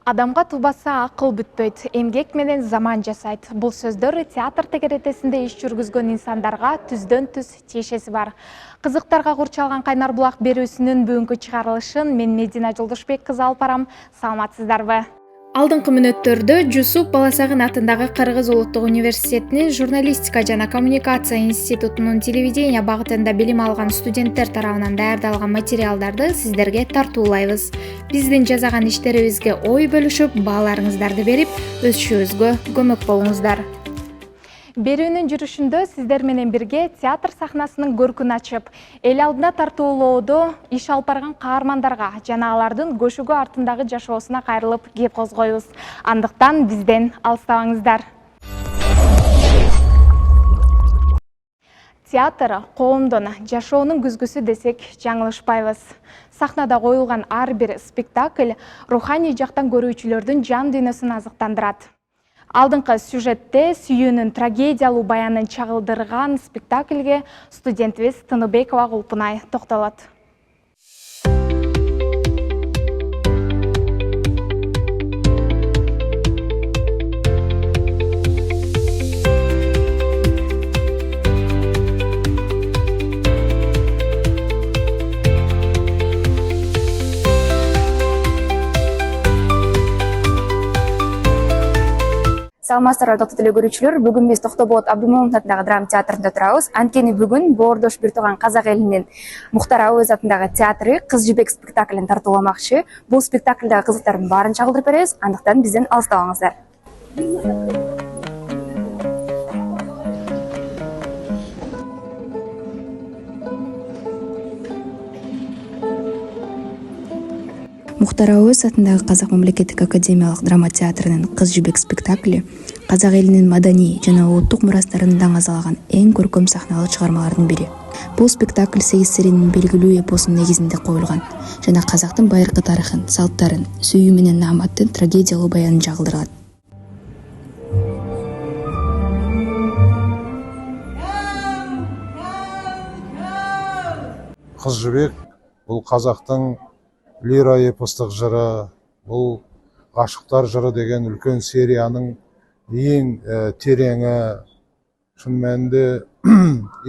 Адамға тубаса ақыл бүтпөйт, эмгек менен заман жасайт. Бул сөздөр театр тегеретесинде иш жүргүзгөн инсандарға түздөн түз тиешеси бар. Кызыктарга курчалган Кайнар булак берүүсүнүн бүгүнкү чыгарылышын мен Медина Жолдошбек кызы алып барам. Саламатсыздарбы? Алдыңкы мүнөттөрдө Жусуп Баласагын атындагы Кыргыз Улуттук университетинин журналистика жана коммуникация институтунун телевидение багытында билим алган студенттер тарабынан даярдалган материалдарды сиздерге тартуулайбыз. Биздин жасаган иштерибизге ой бөлүшүп, бааларыңыздарды берип, өсүшүбүзгө көмөк болуңуздар. Берүүнүн жүрүшүндө сиздер менен бирге театр сахнасынын көркүн ачып, эл алдына тартуулоодо иш алып барган каармандарга жана алардын көшүгө артындагы жашоосуна кайрылып кеп козгойбуз. Андыктан бизден алыстабаңыздар. Театр коомдун жашоонун күзгүсү десек жаңылышпайбыз. Сахнада коюлган ар бир спектакль руханий жактан көрүүчүлөрдүн жан дүйнөсүн азыктандырат. Алдыңкы сюжетте сүйүүнүн трагедиялуу баянын чагылдырган спектакльге студентибиз Тыныбекова Кулпунай токтолот. Саламатсыздарбы, доктор көрүүчүлөр. Бүгүн биз Токтоболот Абдымомунов атындагы драма театрында турабыз. Анткени бүгүн Боордош бир тууган казак элинин Мухтар Абыбез атындагы театры Кыз жибек спектаклин тартууламакчы. Бул спектакльдагы кызыктардын баарын чагылдырып беребиз. Андыктан бизден алыстабаңыздар. Мухтар Абыбез атындагы Казак мамлекеттик академиялык драма театрынын Кыз жибек спектакли казак элинин маданий жана улуттук мурастарын даңазалаган эң көркөм сахналык чыгармалардын бири. Бул спектакль сегиз сериянын белгилүү эпосунун негизинде коюлган жана казактын байыркы тарыхын, салттарын, сүйүү менен нааматтын трагедиялуу баянын чагылдырат. Кыз жибек бул казактын лира эпостук жыры, бул гашыктар жыры деген үлкөн сериянын эң тереңи, шын мәнинде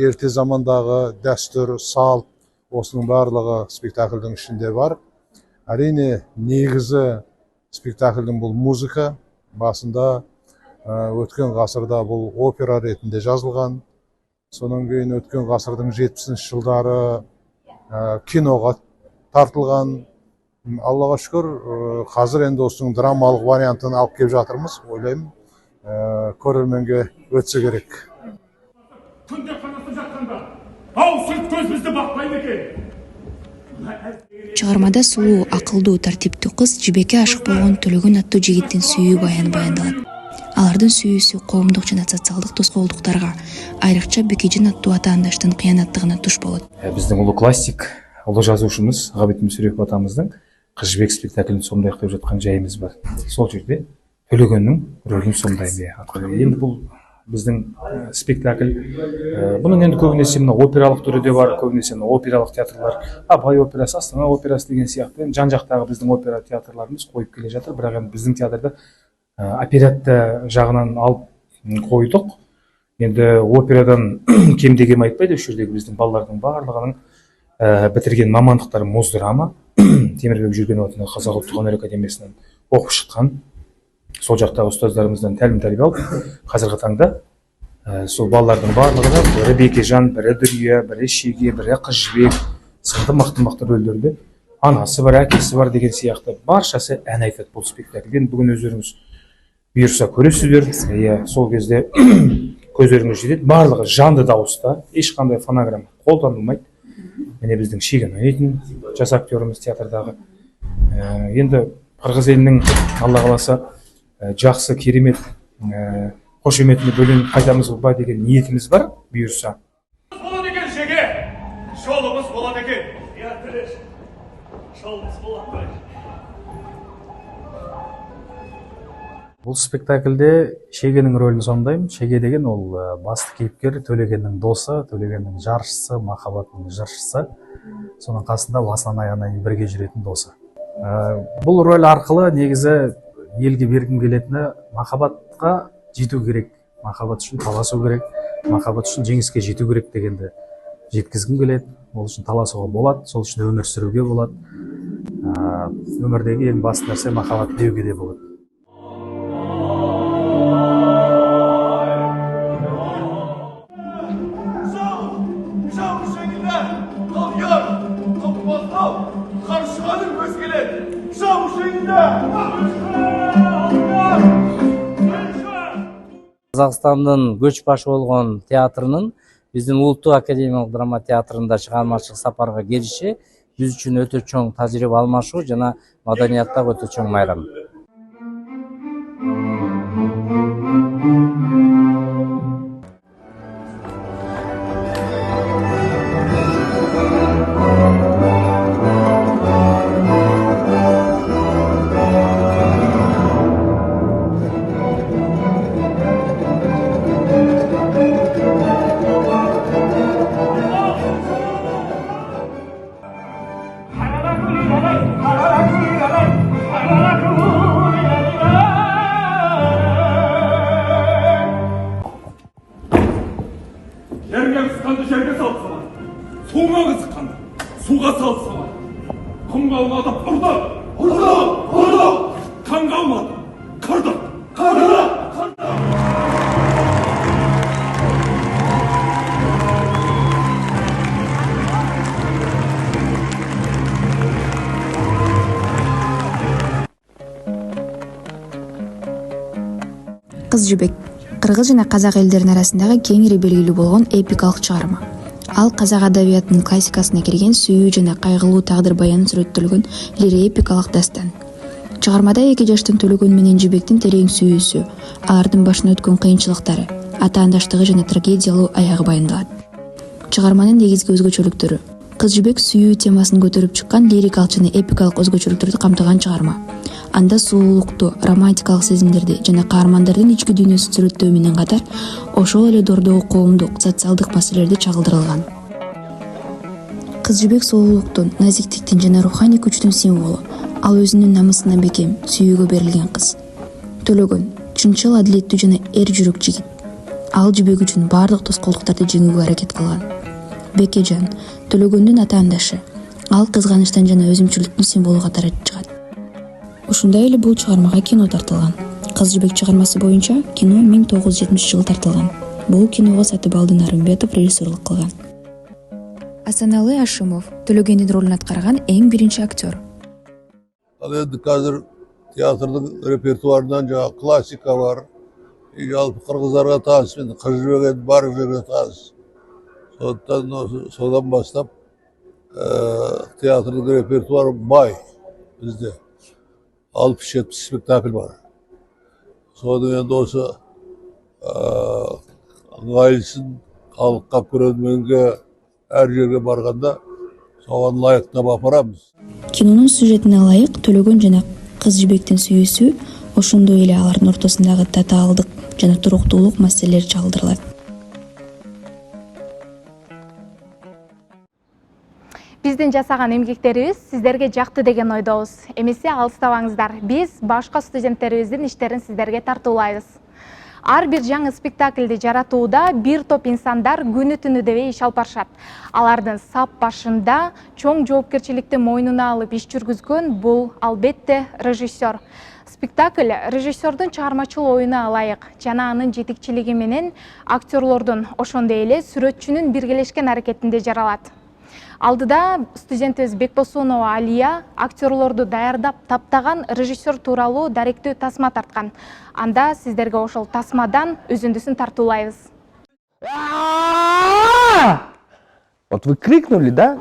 эрте замандагы дәстүр, салт, осунун баардыгы спектакльдин ичинде бар. Арине негизи спектакльдин бул музыка, басында өткөн гасырда бул опера ретинде жазылган. Сонун кийин өткөн гасырдын 70-жылдары киного тартылган. Аллага шүкүр, азыр энди осунун драмалык вариантын алып келип жатырмыз. Ойлойм, көрөрмөнгө өтсө керек. Күнде канатып жатканда, ау сырт көз бизди бакпайт экен. Чыгармада сулуу, акылдуу, тартиптүү кыз жибекке ашык болгон Төлөгөн аттуу жигиттин сүйүү баяны баяндалат. Алардын сүйүүсү коомдук жана социалдык тоскоолдуктарга, айрыкча Бекежин аттуу атаандаштын кыянаттыгына туш болот. Биздин улуу классик, улуу жазуучумуз Габит Мүсүрөпов атамыздын Кыз жибек спектаклин сомдойт деп жаткан жайыбыз бар. Сол жерде Төлөгөндүн рөлүн сомдойм. Эми бул биздин спектакль. Бунун энди көбүнесе мына опералык түрүдө бар, көбүнесе опералык театрлар, Абай операсы, Астана операсы деген сыяктуу жан жактагы биздин опера театрларыбыз коюп келе жатыр. Бирок эми биздин театрда операция жагынан алып койдук. Енді операдан кемде кем айтпайды, ошол жердеги биздин балдардын баардыгынын бітірген мамандықтары муздрама, Темирбек Жүргенов атындағы Қазақ ұлттық өнер академиясынан оқып шыққан. Сол жақтағы ұстаздарымыздан тәлім тәрбие алып, қазіргі таңда сол балалардың барлығына бірі Бекежан, бірі Дүрия, бірі Шеге, бірі Қыз жібек сынды мықты рөлдерде анасы бар, әкесі бар деген сияқты баршасы ән айтады бұл спектакльден. Бүгін өздеріңіз бұйырса көресіздер. Сол кезде көздеріңіз жетеді. Барлығы жанды дауыста, ешқандай фонограмма қолданылмайды. Міне біздің Шеген ойнайтын жас актеріміз театрдағы. Енді Қырғыз елінің Алла қаласа жақсы, керемет қошеметіне бөленіп қайтамыз ба деген ниетіміз бар, бұйырса. Болады екен Шеге, жолымыз болады екен. Жолымыз болады. Бұл спектакльде Шегенің рөлін сомдаймын. Шеге деген ол басты кейіпкер, Төлегеннің досы, Төлегеннің жаршысы, махаббатының жыршысы. Соның қасында басынан аяғына бірге жүретін досы. Бұл рөл арқылы негізі елге бергім келетіні махаббатқа жету керек, махаббат үшін таласу керек, махаббат үшін жеңіске жету керек дегенді жеткізгім келеді. Ол үшін таласуға болады, сол үшін өмір сүруге болады. Өмірдегі ең басты нәрсе махаббат деуге де болады. Қазақстандын көч башы болгон театрынын биздин Улуттук академиялык драма театрында чыгармачылык сапарга келиши биз үчүн өтө чоң тажрыйба алмашуу жана маданияттагы өтө чоң майрам. Жерге ысқанды жерге салсалар, суға ысқанды суға салсалар. Құм қалмады, ұрды. Қан қалмады, қырды. Кыз жібек кыргыз жана казак элдеринин арасындагы кеңири белгилүү болгон эпикалык чыгарма. Ал казак адабиятынын классикасына кирген сүйүү жана кайгылуу тагдыр баянын сүрөттөлгөн лиро-эпикалык дастан. Чыгармада эки жаштын Төлөгөн менен Жибектин терең сүйүүсү, алардын башынан өткөн кыйынчылыктары, атаандаштыгы жана трагедиялуу аягы баяндалат. Чыгарманын негизги өзгөчөлүктөрү: Кыз жибек сүйүү темасын көтөрүп чыккан лирикалык жана эпикалык өзгөчөлүктөрдү камтыган чыгарма. Анда сулуулукту, романтикалык сезимдерди жана каармандардын ички дүйнөсүн сүрөттөө менен катар, ошол эле дордогу коомдук, социалдык маселелерди чагылдырылган. Кыз жибек сулуулуктун, назиктиктин жана руханий күчтүн символу. Ал өзүнүн намысына бекем, сүйүүгө берилген кыз. Төлөгөн чынчыл, адилеттүү жана эр жүрөк жигит. Ал жибек үчүн бардык тоскоолдуктарды жеңүүгө аракет кылган. Бекежан Төлөгөндүн атаандашы. Ал кызганычтан жана өзүмчүлүктүн символу катары чыгат. Ушундай эле бул чыгармага кино тартылган. Кыз жибек чыгармасы боюнча кино 1970 тартылган. Бул киного Сатыбалды Нарымбетов режиссерлук кылган. Асаналы Ашимов Төлөгөндүн ролун аткарган эң биринчи актер. Ал енді қазір театрдың репертуарынан жаңа классика бар. Жалпы қырғыздарға таныс, мен Қыз жібек барлық жерге таныс. Содан бастап театрдың репертуары бай бізде. 60-70 спектакль бар. Содан енді осы ыңғайлысын халыққа, көрерменге әр жерге барғанда соған лайықтап апарамыз. Кинонун сюжетине ылайык Төлөгөн жана кыз жибектин сүйүүсү, ошондой эле алардын ортосундагы татаалдык жана туруктуулук маселелери чагылдырылат. Биздин жасаган эмгектерибиз сиздерге жакты деген ойдобуз. Эмесе алыстабаңыздар. Биз башка студенттерибиздин иштерин сиздерге тартуулайбыз. Ар бир жаңы спектакльди жаратууда бир топ инсандар күнү түнү дебей иш алып барышат. Алардын сап башында чоң жоопкерчиликти мойнуна алып иш жүргүзгөн бул албетте режиссер. Спектакль режиссердун чыгармачыл оюна ылайык жана анын жетекчилиги менен актерлордун, ошондой эле сүрөтчүнүн биргелешкен аракетинде жаралат. Алдыда студентибиз Бекбосунова Алия актерлорду даярдап таптаган режиссер тууралуу даректүү тасма тарткан. Анда сиздерге ошол тасмадан үзүндүсүн тартуулайбыз. Вот вы крикнули, да?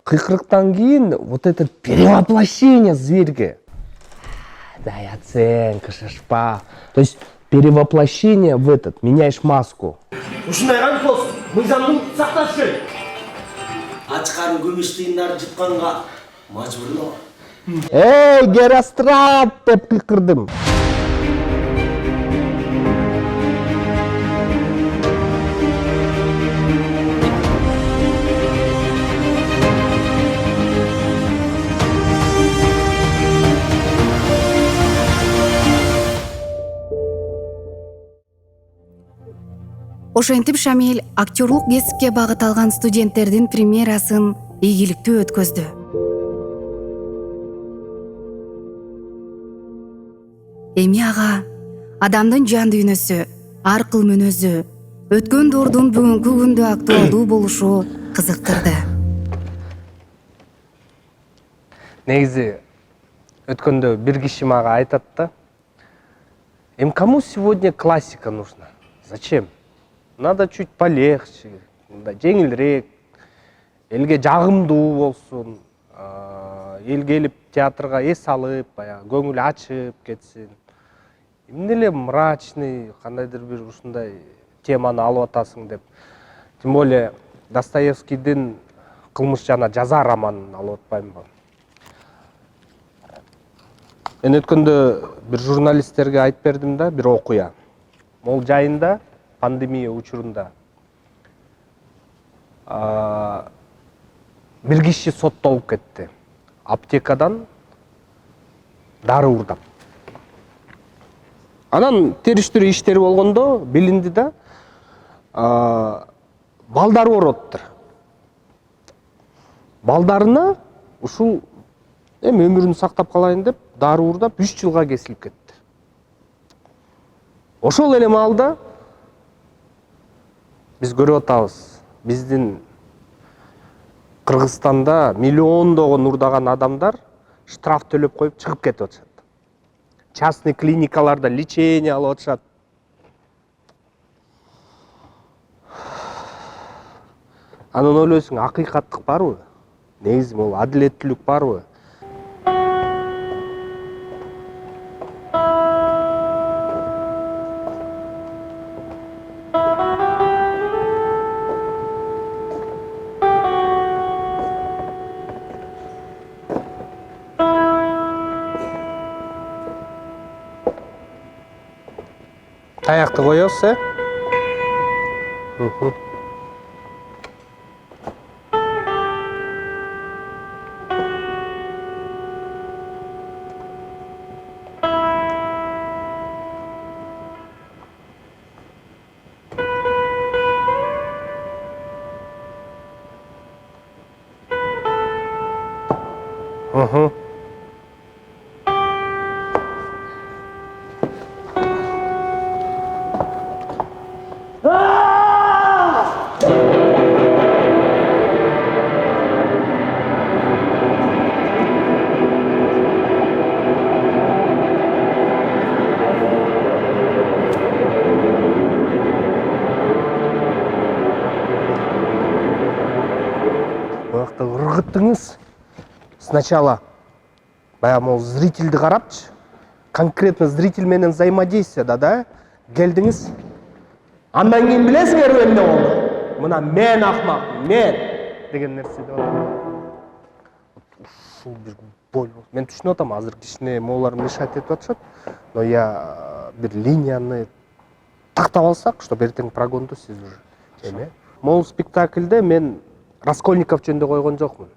Кыкрыктан кийин вот это перевоплощение зверьге. Дай оценка, шашпа. То есть перевоплощение в этот, меняешь маску. Ушундай кантип болсун? Мыйзамдын сакташ керек. Ачкарын күмүш тыйындарды жытканга мажбурлоо. Эй, Герострат деп кыйкырдым. Ошентип Шамил актерлук кесипке багыт алган студенттердин премьерасын ийгиликтүү өткөздү. Эми ага адамдын жан дүйнөсү, ар кыл мүнөзү, өткөн доордун бүгүнкү күндө актуалдуу болушу кызыктырды. Негизи өткөндө бир киши мага айтат да, кому сегодня классика нужна? Зачем? Надо чуть полегче, жеңилирээк, элге жагымдуу болсун, эл келип театрга эс алып, баягы көңүл ачып кетсин. Эмне эле мрачный, кандайдыр бир ушундай теманы алып атасың деп. Тем более Достоевскийдин кылмыш жана жаза романын алып атпаймынбы. Мен өткөндө бир журналисттерге айтып бердим да, бир окуя. Могул жайында пандемия учурунда бир киши соттолуп кетти. Аптекадан дары уурдап. Анан териштирүү иштери болгондо билинди да, балдары бар оттур. Балдарына ушул өмүрүн сактап калайын деп дары уурдап 3 жылга кесилип кетти. Ошол эле маалда биз көрүп атабыз, биздин Кыргызстанда миллиондогон уурдаган адамдар штраф төлөп коюп чыгып кетип атышат. Частный клиникаларда лечение алып атышат. Анан ойлойсуң, акыйкаттык барбы? Негизи бул адилеттүүлүк барбы? Таякты коёбуз, Ыргыттыңыз. Сначала баягы могу зрительди карапчы, конкретно зритель менен взаимодействие да, келдиңиз. Андан кийин билесиңерби эмне болду? Мына мен акмак, мен деген нерсе деп атат. Ушул бир бой. Мен түшүнүп атам, азыр кичине могулар мешать этип атышат, но я бир линияны тактап алсак, чтобы эртең прогонду сиз уже эме. Могул спектакльде мен Раскольников жөнүндө койгон жокмун.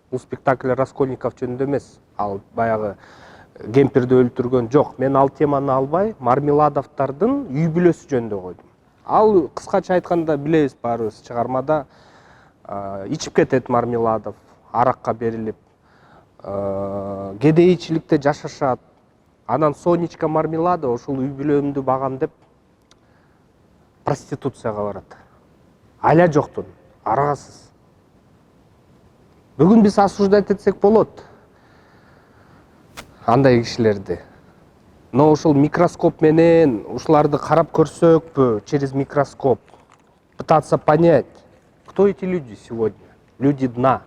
Бул спектакль Раскольников жөнүндө эмес. Ал баягы кемпирди өлтүргөн жок. Мен ал теманы албай, Мармеладовдардын үй бүлөсү жөнүндө койдум. Ал кыскача айтканда билебиз баарыбыз, чыгармада ичип кетет Мармеладов, аракка берилип, кедейчиликте жашашат. Анан Сонечка Мармеладова ушул үй бүлөмдү багам деп проституцияга барат. Айла жоктун, арагасыз. Бүгүн биз осуждать этсек болот андай кишилерди. Но ушул микроскоп менен ушуларды карап көрсөкпү через микроскоп, пытаться понять, кто эти люди сегодня, люди дна.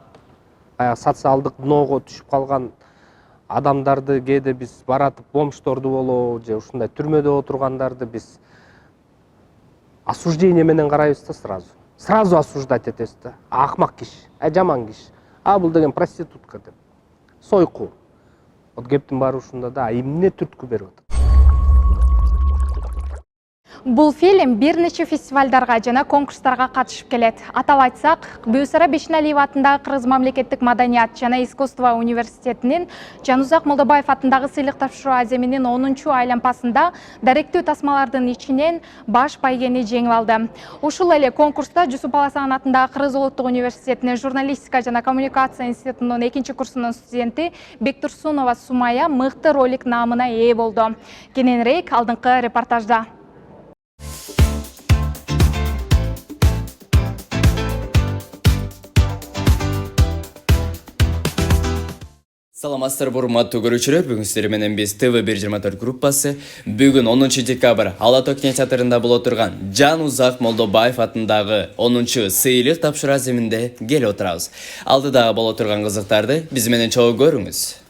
Социалдык дноого түшүп калган адамдарды кээде биз баратып бомжторду болобу же ушундай түрмөдө отургандарды биз осуждение менен карайбыз да сразу осуждать этебиз да. Акмак киши, жаман киши. Бул деген проститутка деп. Сойку. Вот кептин баары ушунда да, эмне түрткү берип атат. Бул фильм бир нече фестивалдарга жана конкурстарга катышып келет. Атап айтсак, Бүйсара Бешеналиева атындагы Кыргыз мамлекеттик маданият жана искусство университетинин Жанузак Молдобаев атындагы сыйлык тапшыруу аземинин 10-чу айланпасында даректүү тасмалардын ичинен баш байгени жеңип алды. Ушул эле конкурста Жусуп Баласаган атындагы Кыргыз улуттук университетинин журналистика жана коммуникация институтунун 2-курсунун студенти Бектурсунова Сумая мыкты ролик наамына ээ болду. Кененирээк алдыңкы репортажда. Саламатсыздар урматтуу көрүүчүлөр, бүгүн сиздер менен биз ТВ124 группасы бүгүн 10 декабрь Ала Тоо кинотеатрында боло турган Жанузак Молдобаев атындагы 10-чу сыйлык тапшыруу аземинде келип отурабыз. Алдыдагы боло турган кызыктарды биз менен чогуу көрүңүз.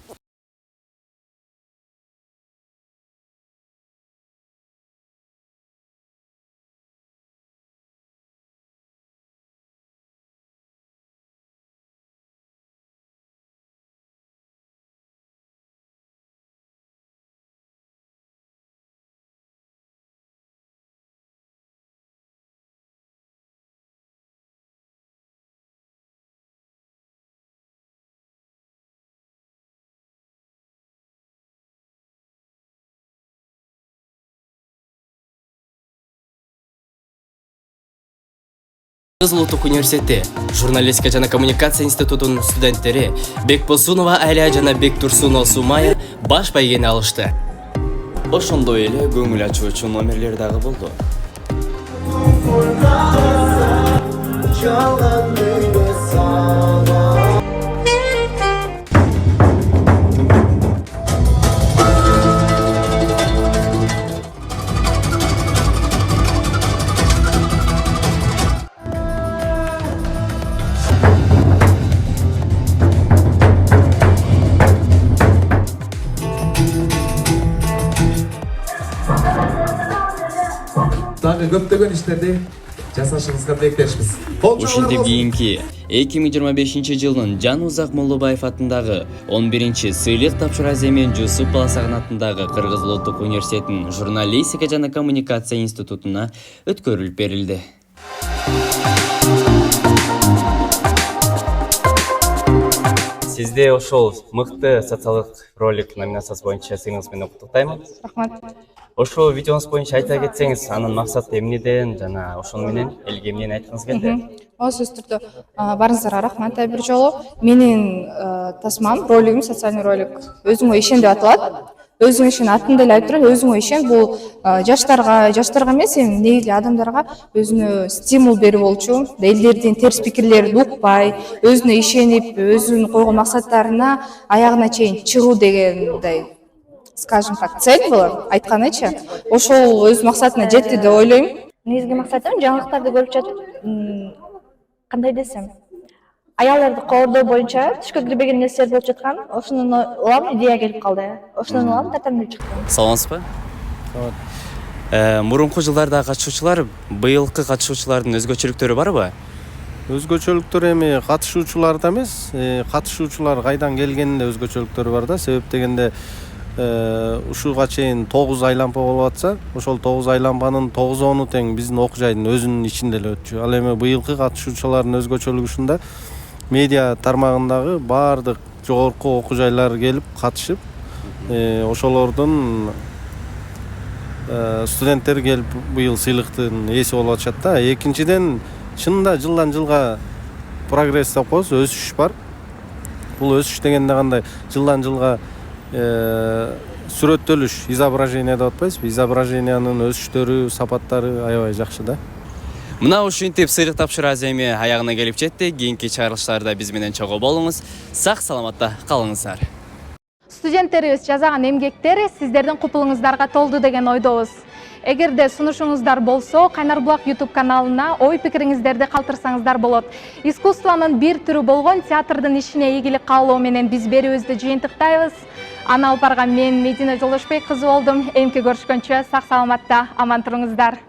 Кыргыз улуттук университети журналистика жана коммуникация институтунун студенттери Бекбосунова Алия жана Бектурсунова Сумая баш байгени алышты. Ошондой эле көңүл ачуучу номерлер дагы болду. Дагы көптөгөн иштерди жасашыңызга тилектешпиз. Ушинтип кийинки 2025 жылдын Жанузак Молдобаев атындагы 11-чи сыйлык тапшыруу аземин Жусуп Баласаган атындагы Кыргыз улуттук университетинин журналистика жана коммуникация институтуна өткөрүлүп берилди. Сизде ошол мыкты социалдык ролик номинациясы боюнча сыйыңыз менен куттуктаймын. Рахмат. Ошол видеоңуз боюнча айта кетсеңиз, анын максаты эмнеден жана ошону менен элге эмнени айткыңыз келди? Сөзсүз түрдө барыңыздарга рахмат бир жолу. Менин тасмам, ролигим, социальный ролик өзүңө ишен деп аталат. Өзүңө ишен атын деле айтып турат, өзүңө ишен бул жаштарга эмес, негизи адамдарга өзүнө стимул берүү болчу, элдердин терс пикирлерин укпай, өзүнө ишенип, өзүнүн койгон максаттарына аягына чейин чыгуу дегендей, скажем так, цель была, айтканычы. Ошол өз максатына жетти деп ойлойм. Негизги максатым жаңылыктарды көрүп жатып, кандай десем, аялдарды коордоо боюнча түшкө кирбеген нерселер болуп жаткан, ошондон улам идея келип калды. Ошондон улам татамдеп чыктым. Саламатсызбы? Мурунку жылдардагы катышуучулар, быйылкы катышуучулардын өзгөчөлүктөрү барбы? Өзгөчөлүктөр эми катышуучуларда эмес, катышуучулар кайдан келгенинде өзгөчөлүктөр бар да. Себеп дегенде ушуга чейин 9 айланпа болуп атса, ошол 9 айланпанын 9-ону тең биздин окуу жайдын өзүнүн ичинде эле өтчү. Ал эми быйылкы катышуучулардын өзгөчөлүгү ушунда: медиа тармагындагы баардык жогорку окуу жайлар келип катышып, ошолордун студенттер келип быйыл сыйлыктын ээси болуп атышат да. Экинчиден, чынында жылдан жылга прогресс деп коебуз, өсүш бар. Бул өсүш дегенде кандай? Жылдан жылга сүрөттөлүш, изображение деп атпайсызбы? Изображениянын өсүштөрү, сапаттары аябай жакшы да. Мына ушинтип сыйлык тапшыруу аземи аягына келип жетти. Кийинки чыгарылыштарда биз менен чогуу болуңуз. Сак саламатта калыңыздар. Студенттерибиз жазаган эмгектери сиздердин купулуңуздарга толду деген ойдобуз. Эгерде сунушуңуздар болсо, Кайнар Булак YouTube каналына ой пикириңиздерди калтырсаңыздар болот. Искусствонун бир түрү болгон театрдын ишине ийгилик каалоо менен биз берүүбүздү жыйынтыктайбыз. Аны алып барган мен Медина Жолдошбек кызы болдум. Эмки көрүшкөнчө сак саламатта аман туруңуздар.